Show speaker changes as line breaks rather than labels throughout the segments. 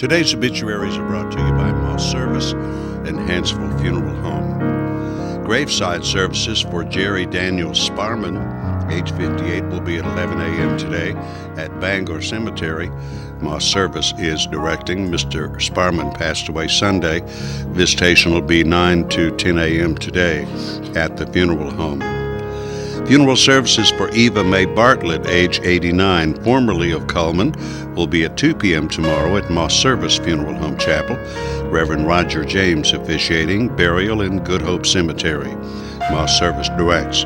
Today's obituaries are brought to you by Moss Service and Hansville Funeral Home. Graveside services for Jerry Daniel Sparman, age 58, will be at 11 a.m. today at Bangor Cemetery. Moss Service is directing. Mr. Sparman passed away Sunday. Visitation will be 9 to 10 a.m. today at the funeral home. Funeral services for Eva Mae Bartlett, age 89, formerly of Cullman, will be at 2 p.m. tomorrow at Moss Service Funeral Home Chapel. Reverend Roger James officiating, burial in Good Hope Cemetery. Moss Service directs.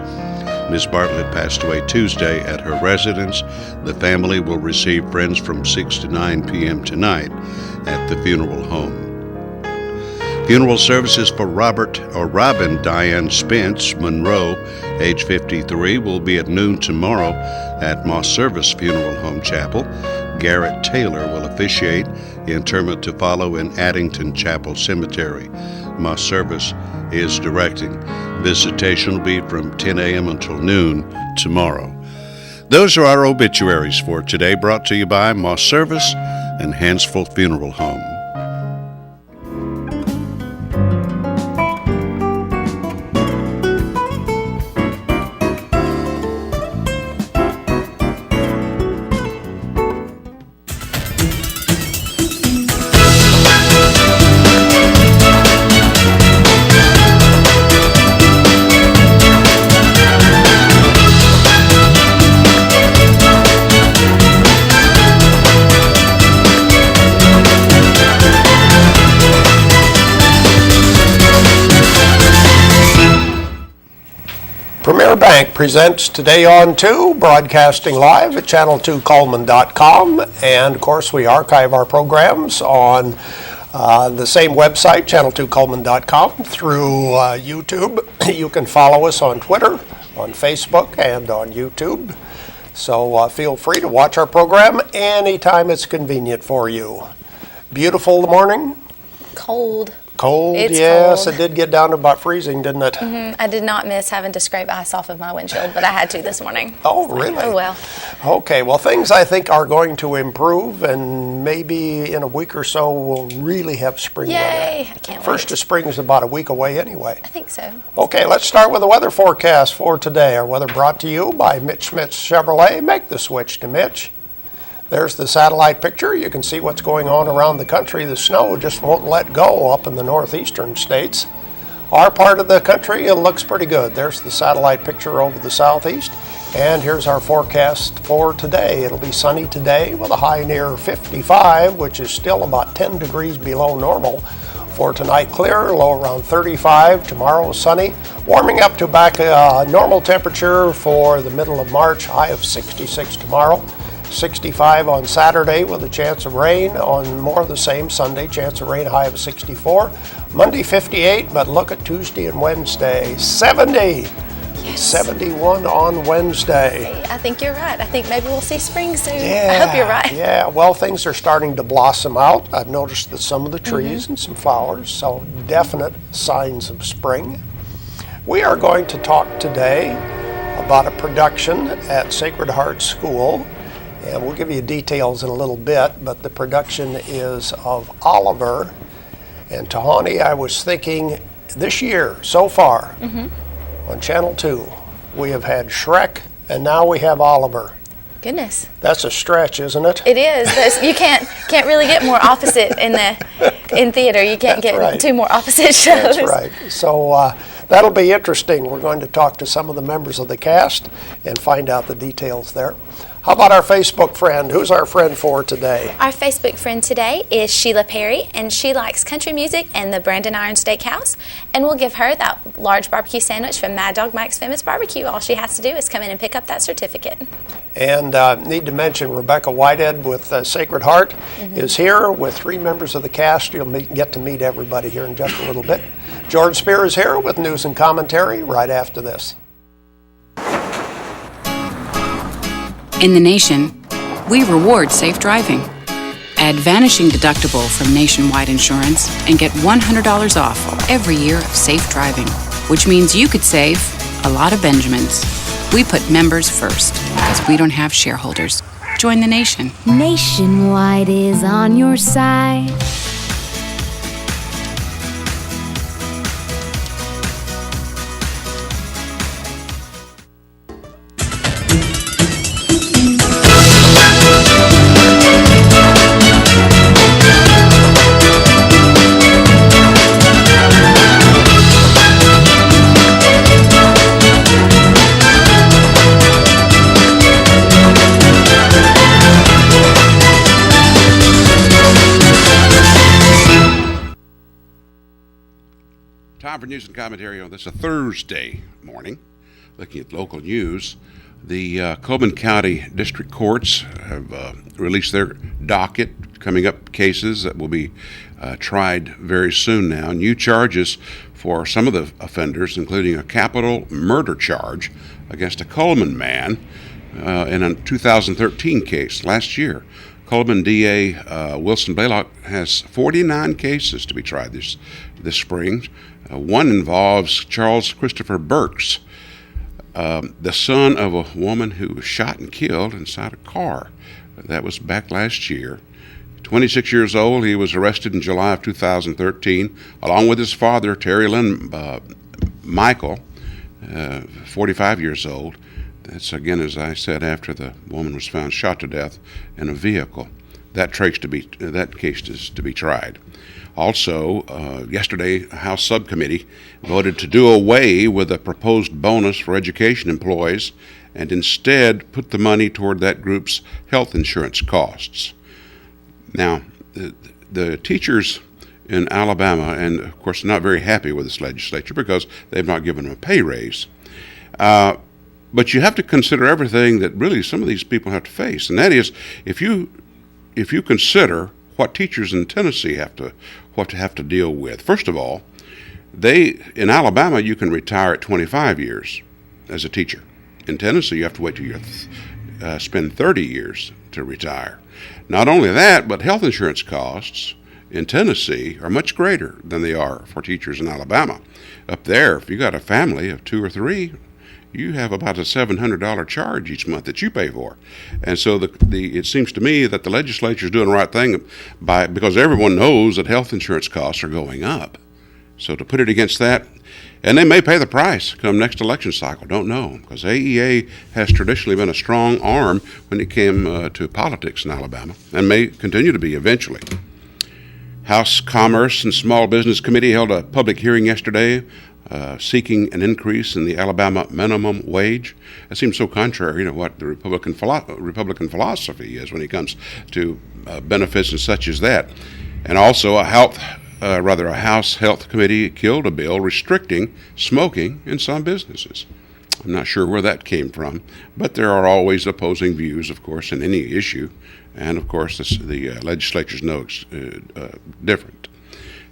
Ms. Bartlett passed away Tuesday at her residence. The family will receive friends from 6 to 9 p.m. tonight at the funeral home. Funeral services for Robin Diane Spence Monroe, age 53, will be at noon tomorrow at Moss Service Funeral Home Chapel. Garrett Taylor will officiate. The interment to follow in Addington Chapel Cemetery. Moss Service is directing. Visitation will be from 10 a.m. until noon tomorrow. Those are our obituaries for today, brought to you by Moss Service and Hansville Funeral Home.
Premier Bank presents Today on 2, broadcasting live at channel2coleman.com, and of course we archive our programs on the same website, channel2coleman.com, through YouTube. You can follow us on Twitter, on Facebook, and on YouTube. So feel free to watch our program anytime it's convenient for you. Beautiful morning?
Cold.
Cold,
It's
yes.
cold.
It did get down to about freezing, didn't it?
I did not miss having to scrape ice off of my windshield, but I had to this morning.
Oh, really?
Oh, well.
Okay, well, things I think are going to improve, and maybe in a week or so we'll really have spring weather.
Yay! I can't
First
wait.
of spring is about a week away anyway.
I think so.
Okay, let's start with the weather forecast for today. Our weather brought to you by Mitch Schmitz Chevrolet. Make the switch to Mitch. There's the satellite picture. You can see what's going on around the country. The snow just won't let go up in the northeastern states. Our part of the country, it looks pretty good. There's the satellite picture over the southeast. And here's our forecast for today. It'll be sunny today with a high near 55, which is still about 10 degrees below normal. For tonight, clear, low around 35. Tomorrow, sunny, warming up to back normal temperature for the middle of March, high of 66 tomorrow. 65 on Saturday with a chance of rain. On more of the same Sunday, chance of rain, high of 64. Monday 58, but look at Tuesday and Wednesday, 70.
Yes.
71 on Wednesday.
I think you're right. I think maybe we'll see spring soon.
Yeah,
I hope you're right.
Yeah, well, things are starting to blossom out. I've noticed that some of the trees and some flowers, so definite signs of spring. We are going to talk today about a production at Sacred Heart School. And we'll give you details in a little bit, but the production is of Oliver. And Tahani, I was thinking this year, so far, on Channel 2, we have had Shrek, and now we have Oliver.
Goodness.
That's a stretch, isn't it?
It is. You can't really get more opposite in theater. You can't get
right.
two more opposite shows.
That's right. So that'll be interesting. We're going to talk to some of the members of the cast and find out the details there. How about our Facebook friend? Who's our friend for today?
Our Facebook friend today is Sheila Perry, and she likes country music and the Brandon Iron Steakhouse. And we'll give her that large barbecue sandwich from Mad Dog Mike's Famous Barbecue. All she has to do is come in and pick up that certificate.
And need to mention Rebecca Whitehead with Sacred Heart is here with 3 members of the cast. You'll get to meet everybody here in just a little bit. George Spear is here with news and commentary right after this.
In the nation, we reward safe driving. Add Vanishing Deductible from Nationwide Insurance and get $100 off every year of safe driving, which means you could save a lot of Benjamins. We put members first because we don't have shareholders. join the nation.
Nationwide is on your side.
Time for news and commentary on this a Thursday morning. Looking at local news, the Coleman County District Courts have released their docket, coming up cases that will be tried very soon now. New charges for some of the offenders, including a capital murder charge against a Coleman man in a 2013 case last year. Coleman DA Wilson Blaylock has 49 cases to be tried this spring. One involves Charles Christopher Burks, the son of a woman who was shot and killed inside a car. That was back last year. 26 years old, he was arrested in July of 2013, along with his father, Terry Lynn Michael, 45 years old. That's, again, as I said, after the woman was found shot to death in a vehicle. That case is to be tried. Also, yesterday, a House subcommittee voted to do away with a proposed bonus for education employees and instead put the money toward that group's health insurance costs. Now, the teachers in Alabama, and of course not very happy with this legislature because they've not given them a pay raise. But you have to consider everything that really some of these people have to face, and that is if you consider what teachers in Tennessee have to deal with. First of all, in Alabama you can retire at 25 years as a teacher. In Tennessee you have to wait till you spend 30 years to retire. Not only that, but health insurance costs in Tennessee are much greater than they are for teachers in Alabama. Up there, if you got a family of 2 or 3, you have about a $700 charge each month that you pay for. And so it seems to me that the legislature is doing the right thing because everyone knows that health insurance costs are going up. So to put it against that, and they may pay the price come next election cycle, don't know, because AEA has traditionally been a strong arm when it came to politics in Alabama and may continue to be eventually. House Commerce and Small Business Committee held a public hearing yesterday seeking an increase in the Alabama minimum wage. That seems so contrary to what the Republican philosophy is when it comes to benefits and such as that. And also a House Health Committee killed a bill restricting smoking in some businesses. I'm not sure where that came from, but there are always opposing views, of course, in any issue. And, of course, the legislature's no different.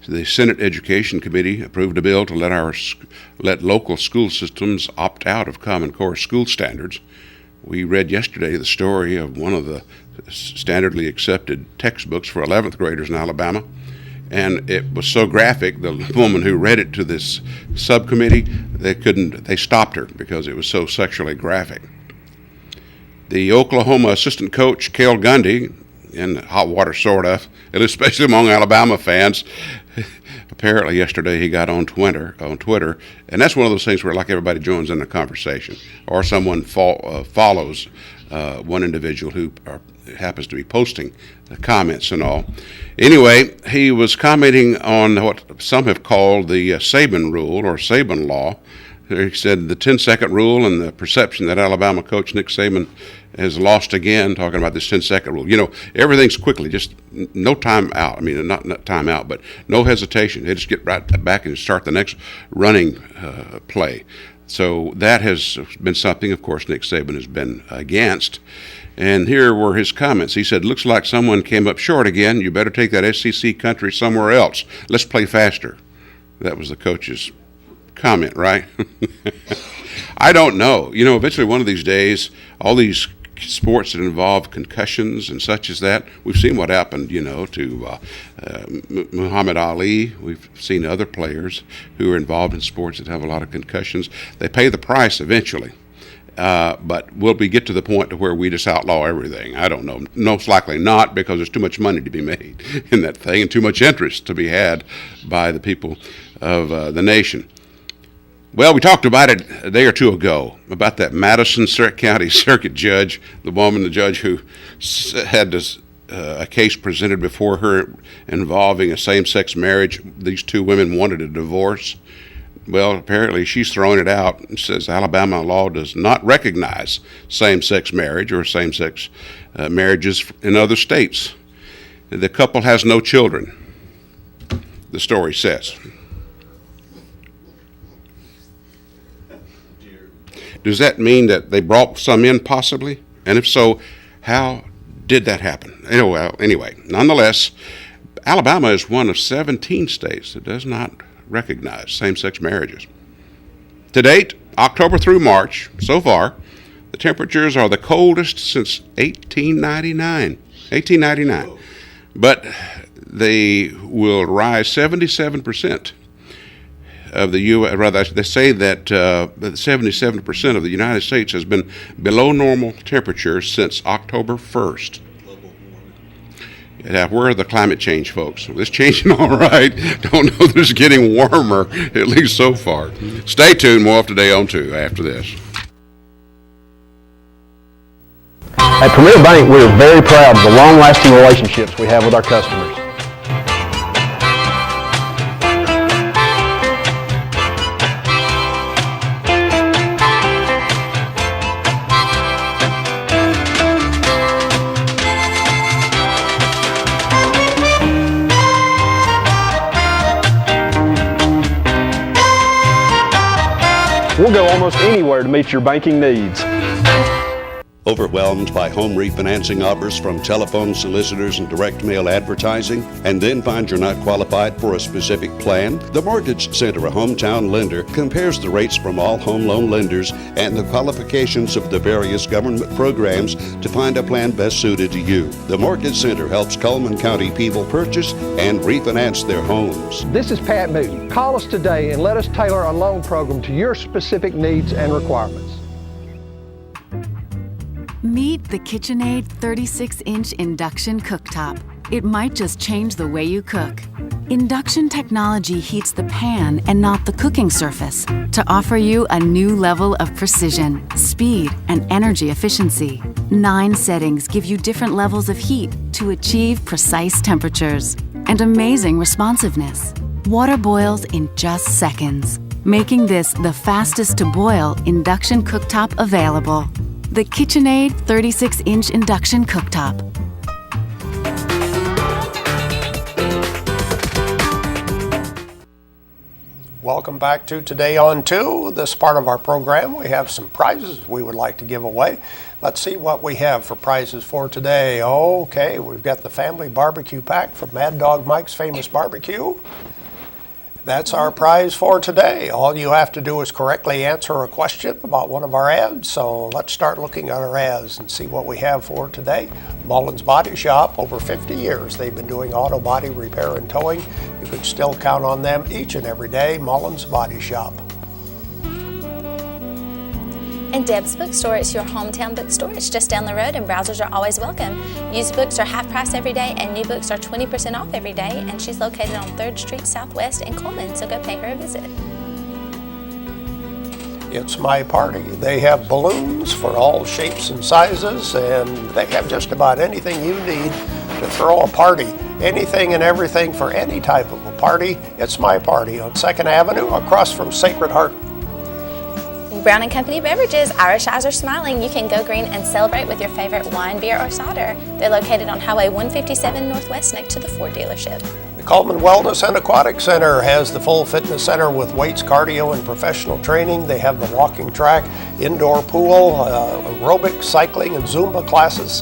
The Senate Education Committee approved a bill to let local school systems opt out of Common Core school standards. We read yesterday the story of one of the standardly accepted textbooks for 11th graders in Alabama, and it was so graphic, the woman who read it to this subcommittee, they stopped her because it was so sexually graphic. The Oklahoma assistant coach, Cale Gundy, in hot water sort of, and especially among Alabama fans, apparently yesterday he got on Twitter, and that's one of those things where like everybody joins in the conversation, or someone follows one individual who happens to be posting the comments and all. Anyway, he was commenting on what some have called the Saban rule or Saban law. He said the 10-second rule and the perception that Alabama coach Nick Saban has lost again, talking about this 10-second rule. You know, everything's quickly, just no time out. I mean, not time out, but no hesitation. They just get right back and start the next running play. So that has been something, of course, Nick Saban has been against. And here were his comments. He said, "Looks like someone came up short again. You better take that SEC country somewhere else. Let's play faster." That was the coach's comment, right? I don't know. You know, eventually one of these days, all these sports that involve concussions and such as that, we've seen what happened, you know, to Muhammad Ali. We've seen other players who are involved in sports that have a lot of concussions. They pay the price eventually.
But will we get to the point to where we just outlaw everything? I don't know. Most likely not, because there's too much money to be made in that thing and too much interest to be had by the people of the nation. Well, we talked about it a day or two ago, about that Madison County Circuit judge, the judge who had this, a case presented before her involving a same-sex marriage. These two women wanted a divorce. Well, apparently she's throwing it out and says Alabama law does not recognize same-sex marriage or same-sex marriages in other states. The couple has no children, the story says. Does that mean that they brought some in possibly? And if so, how did that happen? Anyway, nonetheless, Alabama is one of 17 states that does not recognize same-sex marriages. To date, October through March, so far, the temperatures are the coldest since 1899. But they will rise 77% of the U.S., rather, they say that 77% of the United States has been below normal temperatures since October 1st. Yeah, where are the climate change folks? It's changing all right. Don't know that it's getting warmer, at least so far. Stay tuned. More of Today on 2 after this.
At Premier Bank, we are very proud of the long-lasting relationships we have with our customers. We'll go almost anywhere to meet your banking needs.
Overwhelmed by home refinancing offers from telephone solicitors and direct mail advertising, and then find you're not qualified for a specific plan? The Mortgage Center, a hometown lender, compares the rates from all home loan lenders and the qualifications of the various government programs to find a plan best suited to you. The Mortgage Center helps Cullman County people purchase and refinance their homes.
This is Pat Newton. Call us today and let us tailor a loan program to your specific needs and requirements.
Meet the KitchenAid 36-inch induction cooktop. It might just change the way you cook. Induction technology heats the pan and not the cooking surface to offer you a new level of precision, speed, and energy efficiency. 9 settings give you different levels of heat to achieve precise temperatures and amazing responsiveness. Water boils in just seconds, making this the fastest to boil induction cooktop available. The KitchenAid 36-inch induction cooktop.
Welcome back to Today on 2. This part of our program, we have some prizes we would like to give away. Let's see what we have for prizes for today. Okay, we've got the family barbecue pack from Mad Dog Mike's Famous Barbecue. That's our prize for today. All you have to do is correctly answer a question about one of our ads. So let's start looking at our ads and see what we have for today. Mullins Body Shop, over 50 years. They've been doing auto body repair and towing. You can still count on them each and every day. Mullins Body Shop.
And Deb's Bookstore is your hometown bookstore. It's just down the road and browsers are always welcome. Used books are half price every day and new books are 20% off every day. And she's located on 3rd Street Southwest in Coleman, so go pay her a visit.
It's My Party. They have balloons for all shapes and sizes, and they have just about anything you need to throw a party. Anything and everything for any type of a party. It's My Party on 2nd Avenue across from Sacred Heart.
Brown & Company Beverages, Irish Eyes Are Smiling. You can go green and celebrate with your favorite wine, beer, or cider. They're located on Highway 157 Northwest next to the Ford dealership.
The Coleman Wellness and Aquatic Center has the full fitness center with weights, cardio, and professional training. They have the walking track, indoor pool, aerobic, cycling, and Zumba classes.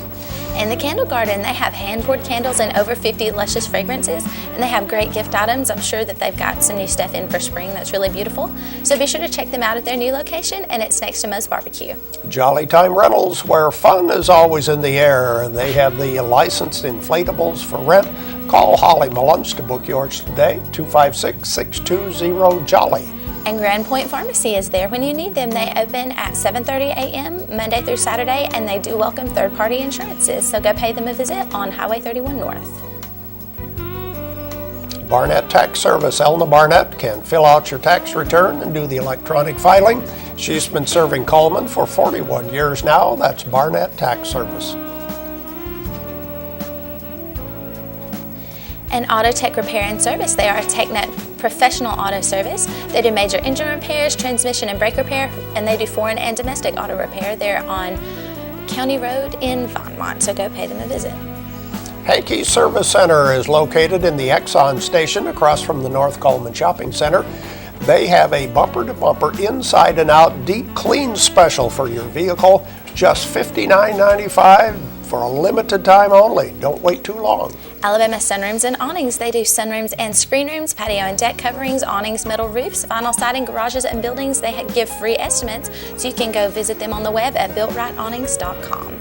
In the Candle Garden, they have hand-poured candles and over 50 luscious fragrances, and they have great gift items. I'm sure that they've got some new stuff in for spring that's really beautiful. So be sure to check them out at their new location, and it's next to Moe's Barbecue. Jolly
Time Rentals, where fun is always in the air, and they have the licensed inflatables for rent. Call Holly Mullins to book yours today, 256-620-JOLLY.
And Grand Point Pharmacy is there when you need them. They open at 7:30 a.m. Monday through Saturday, and they do welcome third-party insurances. So go pay them a visit on Highway 31 North.
Barnett Tax Service. Elna Barnett can fill out your tax return and do the electronic filing. She's been serving Coleman for 41 years now. That's Barnett Tax Service.
And Auto Tech Repair and Service. They are a TechNet professional auto service. They do major engine repairs, transmission and brake repair, and they do foreign and domestic auto repair. They're on County Road in Vinemont, so go pay them a visit.
Hankey Service Center is located in the Exxon station across from the North Coleman Shopping Center. They have a bumper-to-bumper, inside and out, deep clean special for your vehicle. Just $59.95 for a limited time only. Don't wait too long.
Alabama Sunrooms and Awnings. They do sunrooms and screen rooms, patio and deck coverings, awnings, metal roofs, vinyl siding, garages and buildings. They give free estimates, so you can go visit them on the web at builtrightawnings.com.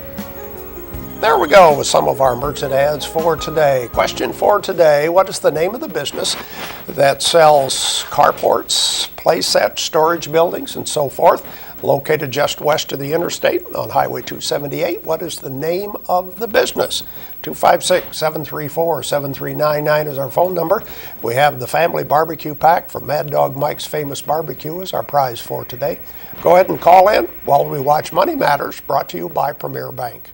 There we go with some of our merchant ads for today. Question for today: what is the name of the business that sells carports, play sets, storage buildings, and so forth, located just west of the interstate on Highway 278? What is the name of the business? 256-734-7399 is our phone number. We have the family barbecue pack from Mad Dog Mike's Famous Barbecue as our prize for today. Go ahead and call in while we watch Money Matters, brought to you by Premier Bank.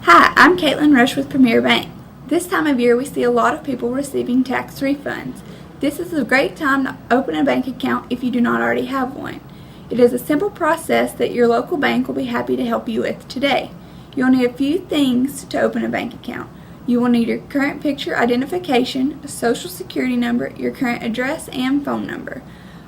Hi, I'm Caitlin Rush with Premier Bank. This time of year we see a lot of people receiving tax refunds. This is a great time to open a bank account if you do not already have one. It is a simple process that your local bank will be happy to help you with today. You'll need a few things to open a bank account. You will need your current picture identification, a social security number, your current address and phone number,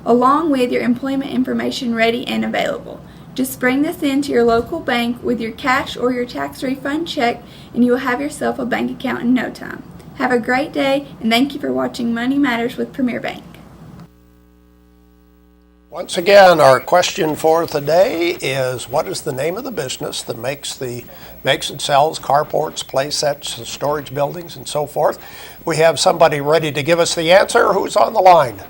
along with your employment information ready and available. Just bring this into your local bank with your cash or your tax refund check, and you will have yourself a bank account in no time. Have a great day, and thank you for watching Money Matters with Premier Bank.
Once again, our question for today is: what is the name of the business that makes and sells carports, play sets, storage buildings, and so forth? We have somebody ready to give us the answer. Who's on the line?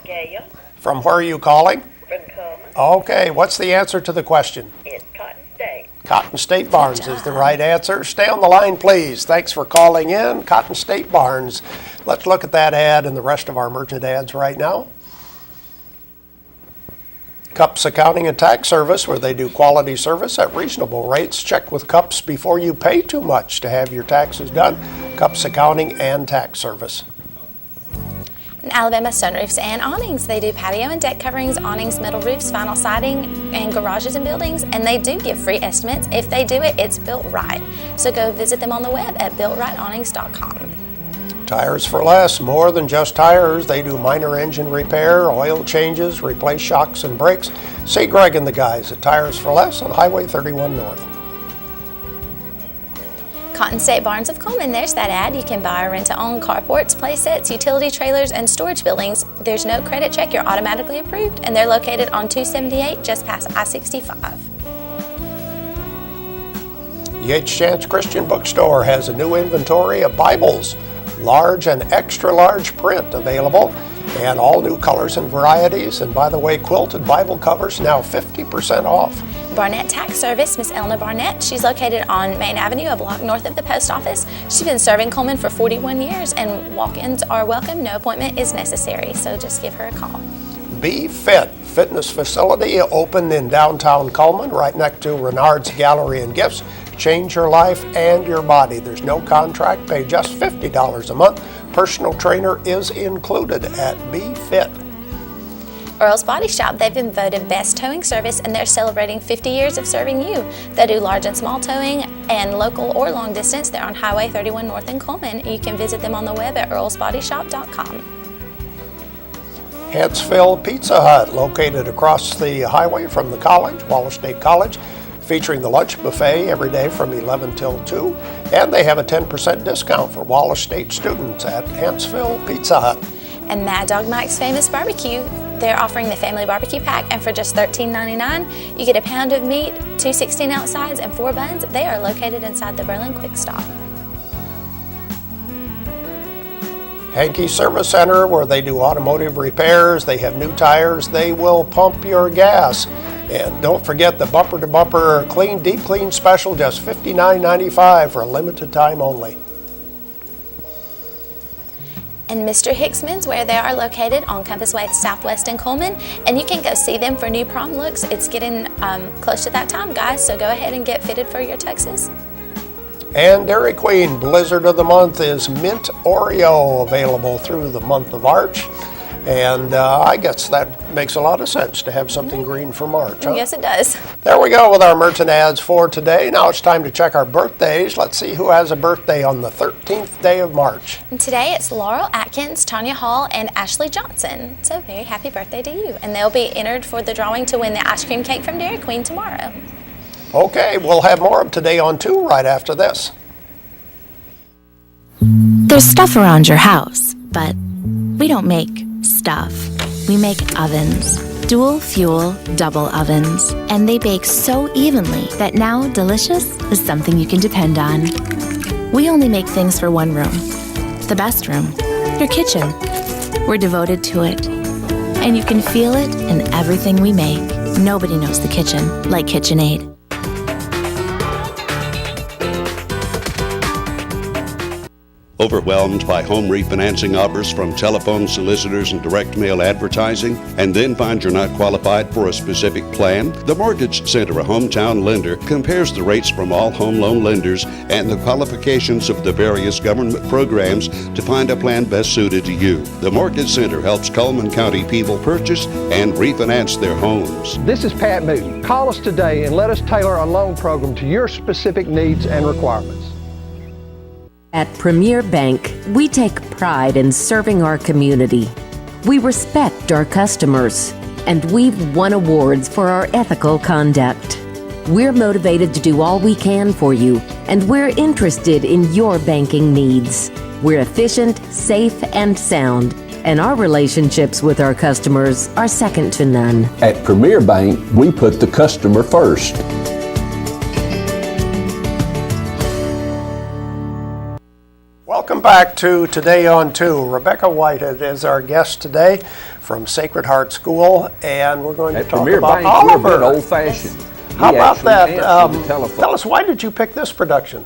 Gail.
From where are you calling?
From Coleman.
Okay, what's the answer to the question?
It's Cotton State.
Cotton State Barns is the right answer. Stay on the line, please. Thanks for calling in. Cotton State Barns. Let's look at that ad and the rest of our merchant ads right now. Cups Accounting and Tax Service, where they do quality service at reasonable rates. Check with Cups before you pay too much to have your taxes done. Cups Accounting and Tax Service.
And Alabama Sunroofs and Awnings. They do patio and deck coverings, awnings, metal roofs, vinyl siding, and garages and buildings. And they do give free estimates. If they do it, it's built right. So go visit them on the web at builtrightawnings.com.
Tires for Less, more than just tires. They do minor engine repair, oil changes, replace shocks and brakes. See Greg and the guys at Tires for Less on Highway 31 North.
Cotton State Barns of Coleman, there's that ad. You can buy or rent to own carports, play sets, utility trailers, and storage buildings. There's no credit check, you're automatically approved, and they're located on 278 just past I-65.
Yates Chance Christian Bookstore has a new inventory of Bibles, large and extra large print available, and all new colors and varieties. And by the way, quilted Bible covers now 50% off.
Barnett Tax Service, Miss Elna Barnett. She's located on Main Avenue, a block north of the post office. She's been serving Coleman for 41 years, and walk-ins are welcome. No appointment is necessary, so just give her a call.
Be Fit fitness facility opened in downtown Coleman, right next to Renard's Gallery and Gifts. Change your life and your body. There's no contract. Pay just $50 a month. Personal trainer is included at Be Fit.
Earl's Body Shop, they've been voted best towing service, and they're celebrating 50 years of serving you. They do large and small towing and local or long distance. They're on Highway 31 North in Coleman. You can visit them on the web at earlsbodyshop.com.
Huntsville Pizza Hut, located across the highway from the college, Wallace State College, featuring the lunch buffet every day from 11 till 2. And they have a 10% discount for Wallace State students at Huntsville Pizza Hut.
And Mad Dog Mike's Famous Barbecue, they're offering the family barbecue pack, and for just $13.99, you get a pound of meat, 2 16-ounce sides, and 4 buns. They are located inside the Berlin Quick Stop.
Hankey Service Center, where they do automotive repairs, they have new tires, they will pump your gas. And don't forget the bumper-to-bumper clean, deep clean special, just $59.95 for a limited time only.
And Mr. Hicksman's, where they are located on Compass Way Southwest in Coleman, and you can go see them for new prom looks. It's getting close to that time, guys, so go ahead and get fitted for your tuxes.
And Dairy Queen Blizzard of the Month is Mint Oreo, available through the month of March. And I guess that makes a lot of sense to have something green for March, huh?
Yes, it does.
There we go with our merchant ads for today. Now it's time to check our birthdays. Let's see who has a birthday on the 13th day of March.
And today it's Laurel Atkins, Tanya Hall, and Ashley Johnson. So very happy birthday to you. And they'll be entered for the drawing to win the ice cream cake from Dairy Queen tomorrow.
Okay, we'll have more of Today on 2 right after this.
There's stuff around your house, but we don't make stuff. We make ovens. Dual fuel, double ovens. And they bake so evenly that now delicious is something you can depend on. We only make things for one room. The best room. Your kitchen. We're devoted to it. And you can feel it in everything we make. Nobody knows the kitchen like KitchenAid.
Overwhelmed by home refinancing offers from telephone solicitors and direct mail advertising, and then find you're not qualified for a specific plan? The Mortgage Center, a hometown lender, compares the rates from all home loan lenders and the qualifications of the various government programs to find a plan best suited to you. The Mortgage Center helps Cullman County people purchase and refinance their homes.
This is Pat Newton. Call us today and let us tailor a loan program to your specific needs and requirements.
At Premier Bank, we take pride in serving our community. We respect our customers, and we've won awards for our ethical conduct. We're motivated to do all we can for you, and we're interested in your banking needs. We're efficient, safe, and sound, and our relationships with our customers are second to none.
At Premier Bank, we put the customer first.
Welcome back to Today on 2. Rebecca Whitehead is our guest today from Sacred Heart School, and we're going to talk
Premier
about
Bank,
Oliver.
We're a bit old-fashioned.
How about that? Tell us, why did you pick this production?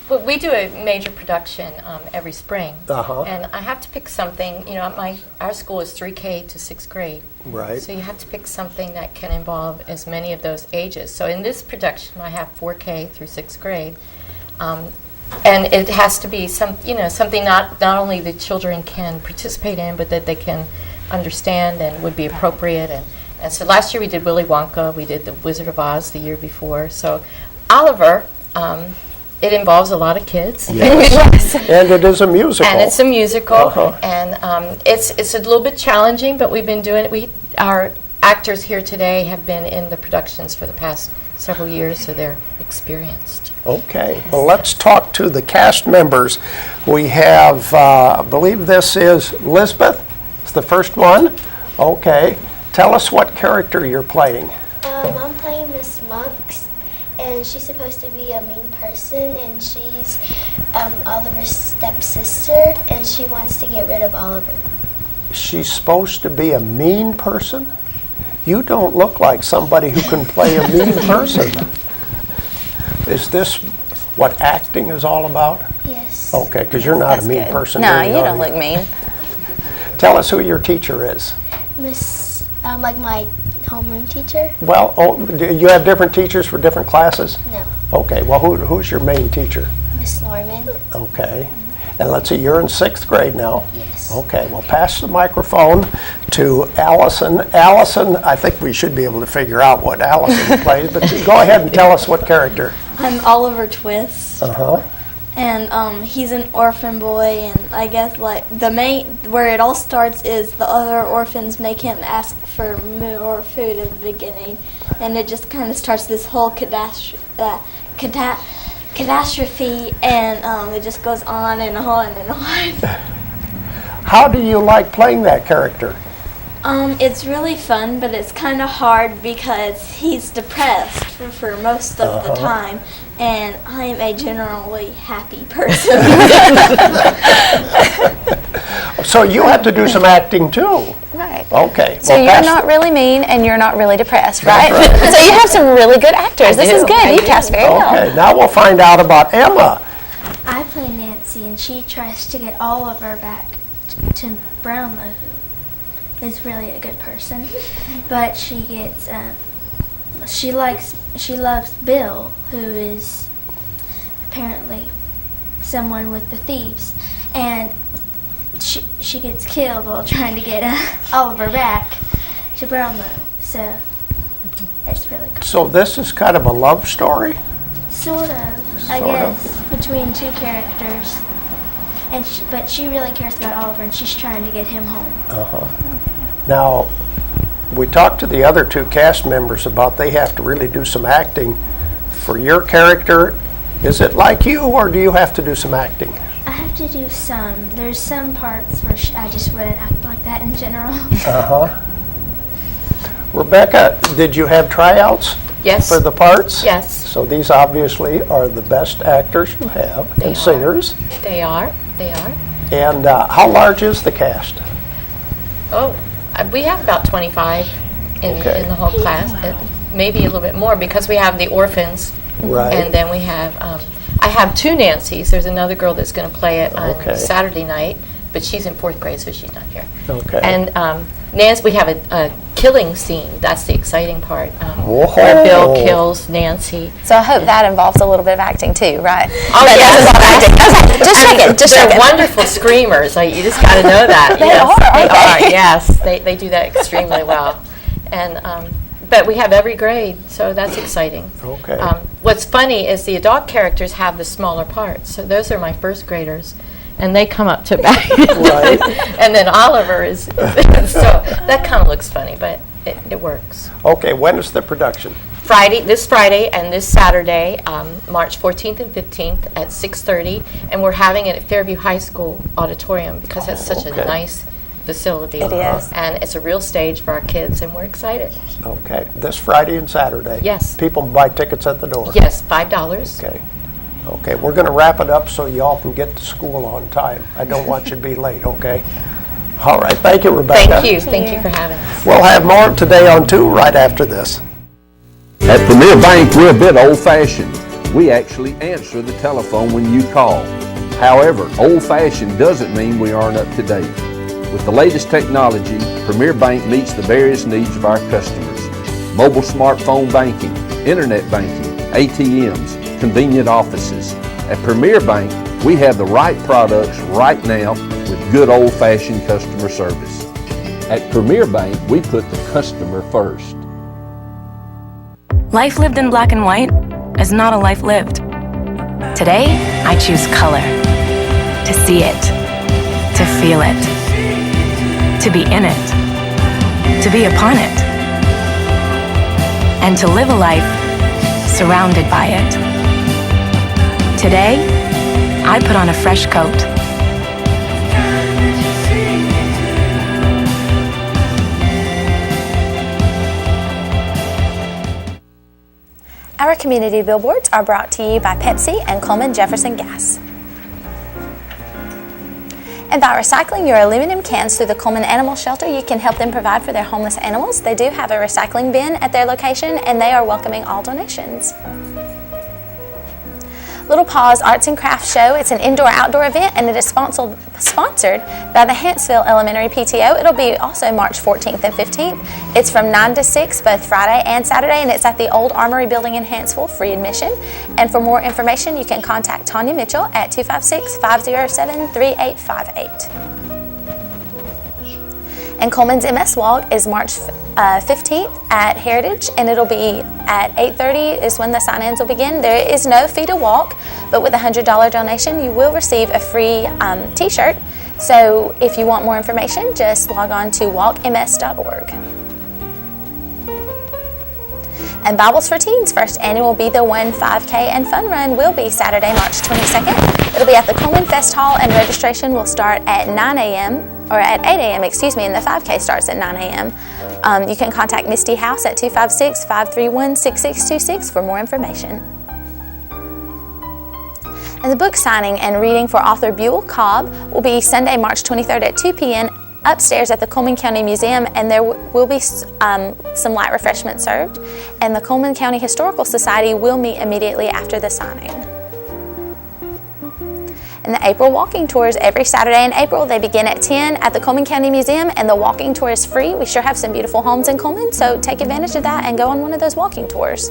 Well, we do a major production every spring,
Uh-huh.
and I have to pick something. You know, our school is 3K to 6th grade,
Right.
so you have to pick something that can involve as many of those ages. So in this production, I have 4K through 6th grade. And it has to be something not only the children can participate in, but that they can understand and would be appropriate. And so last year we did Willy Wonka, we did the Wizard of Oz the year before. So Oliver, it involves a lot of kids.
Yes. And it is a musical.
And it's a musical,
Uh-huh.
and it's a little bit challenging, but we've been doing it. Our actors here today have been in the productions for the past several years, so they're experienced.
Okay, well, let's talk to the cast members. We have, I believe this is Lisbeth. It's the first one. Okay, tell us what character you're playing.
I'm playing Miss Monks, and she's supposed to be a mean person, and she's Oliver's stepsister, and she wants to get rid of Oliver.
She's supposed to be a mean person? You don't look like somebody who can play a mean person. Is this what acting is all about?
Yes.
Okay, because you're not a mean person.
No,
really,
you
are
don't look mean.
Tell us who your teacher is.
Miss, like my homeroom teacher?
Well, do you have different teachers for different classes?
No.
Okay, well, who's your main teacher?
Miss Norman.
Okay. And let's see, you're in 6th grade now?
Yes.
Okay, well, pass the microphone to Allison. Allison, I think we should be able to figure out what Allison plays, but go ahead and tell us what character.
I'm Oliver Twist.
Uh-huh.
And he's an orphan boy, and I guess like where it all starts is the other orphans make him ask for more food at the beginning, and it just kind of starts this whole catastrophe, and it just goes on and on and on.
How do you like playing that character?
It's really fun, but it's kind of hard because he's depressed for most of the time, and I'm a generally happy person.
So you have to do some acting too.
Right.
Okay.
So
well,
you're not really mean and you're not really depressed, right? So you have some really good actors. This is good. You cast very well.
Okay, now we'll find out about Emma.
I play Nancy, and she tries to get Oliver back to Brownlow, who is really a good person, but she gets she loves Bill, who is apparently someone with the thieves, and she gets killed while trying to get Oliver back to Brownlow. So it's really cool.
So this is kind of a love story?
Sort of, I guess, between two characters. And but she really cares about Oliver, and she's trying to get him home.
Now, we talked to the other two cast members about they have to really do some acting. For your character, is it like you, or do you have to do some acting?
I have to do some. There's some parts where I just wouldn't act like that in general.
Rebecca, did you have tryouts?
Yes.
For the parts?
Yes.
So these obviously are the best actors you have, and singers.
They are. They are.
And how large is the cast?
Oh, we have about 25 in the whole class. Maybe a little bit more because we have the orphans.
Right.
And then we have, I have two Nancys. There's another girl that's going to play it on Saturday night, but she's in 4th grade, so she's not here.
Okay.
And Nancy, we have a killing scene. That's the exciting part. Where Bill kills Nancy.
So I hope that involves a little bit of acting too, right?
Oh, yes.
Just checking.
They're wonderful screamers. You just got to know that.
They
yes,
are.
They
Okay.
are. Yes, they do that extremely well. And but we have every grade, so that's exciting.
Okay.
What's funny is the adult characters have the smaller parts. So those are my 1st graders. And they come up to bat.
Right.
And then Oliver is, so that kind of looks funny, but it works.
Okay, when is the production?
This Friday and this Saturday, March 14th and 15th at 6:30, and we're having it at Fairview High School auditorium because it's such a nice facility.
It is.
And it's a real stage for our kids, and we're excited.
Okay, this Friday and Saturday?
Yes.
People buy tickets at the door?
Yes, $5.
Okay. Okay, we're going to wrap it up so y'all can get to school on time. I don't want you to be late, okay? All right, thank you, Rebecca.
Thank you for having us.
We'll have more today on 2 right after this.
At Premier Bank, we're a bit old-fashioned. We actually answer the telephone when you call. However, old-fashioned doesn't mean we aren't up to date. With the latest technology, Premier Bank meets the various needs of our customers. Mobile smartphone banking, internet banking, ATMs, convenient offices. At Premier Bank, we have the right products right now with good old-fashioned customer service. At Premier Bank, we put the customer first.
Life lived in black and white is not a life lived. Today, I choose color. To see it. To feel it. To be in it. To be upon it. And to live a life surrounded by it. Today, I put on a fresh coat.
Our community billboards are brought to you by Pepsi and Coleman Jefferson Gas. And by recycling your aluminum cans through the Coleman Animal Shelter, you can help them provide for their homeless animals. They do have a recycling bin at their location, and they are welcoming all donations. Little Paws Arts and Crafts Show. It's an indoor-outdoor event, and it is sponsored by the Hanceville Elementary PTO. It'll be also March 14th and 15th. It's from 9 to 6, both Friday and Saturday, and it's at the Old Armory Building in Hanceville, free admission. And for more information, you can contact Tanya Mitchell at 256-507-3858. And Coleman's MS Walk is March 15th at Heritage, and it'll be at 8:30 is when the sign-ins will begin. There is no fee to walk, but with a $100 donation, you will receive a free t-shirt. So if you want more information, just log on to walkms.org. And Bibles for Teens first annual Be the One 5K and Fun Run will be Saturday, March 22nd. It'll be at the Coleman Fest Hall, and registration will start at 9 a.m. or at 8 a.m., excuse me, and the 5K starts at 9 a.m. You can contact Misty House at 256-531-6626 for more information. And the book signing and reading for author Buell Cobb will be Sunday, March 23rd at 2 p.m. upstairs at the Coleman County Museum, and there will be some light refreshments served. And the Coleman County Historical Society will meet immediately after the signing. And the April walking tours every Saturday in April. They begin at 10 at the Coleman County Museum, and the walking tour is free. We sure have some beautiful homes in Coleman, so take advantage of that and go on one of those walking tours.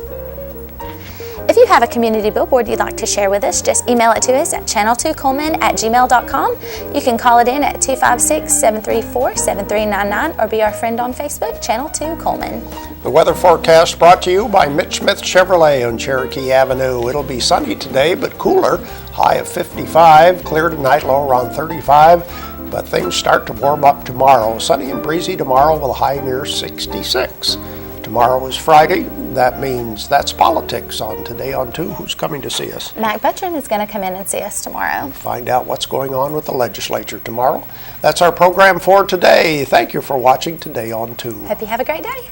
If you have a community billboard you'd like to share with us, just email it to us at channel2coleman@gmail.com. You can call it in at 256-734-7399 or be our friend on Facebook, Channel 2 Coleman.
The weather forecast brought to you by Mitch Smith Chevrolet on Cherokee Avenue. It'll be sunny today, but cooler. High of 55, clear tonight, low around 35. But things start to warm up tomorrow. Sunny and breezy tomorrow with a high near 66. Tomorrow is Friday. That means that's politics on Today on 2. Who's coming to see us?
Mac Butron is going to come in and see us tomorrow.
Find out what's going on with the legislature tomorrow. That's our program for today. Thank you for watching Today on 2.
Hope you have a great day.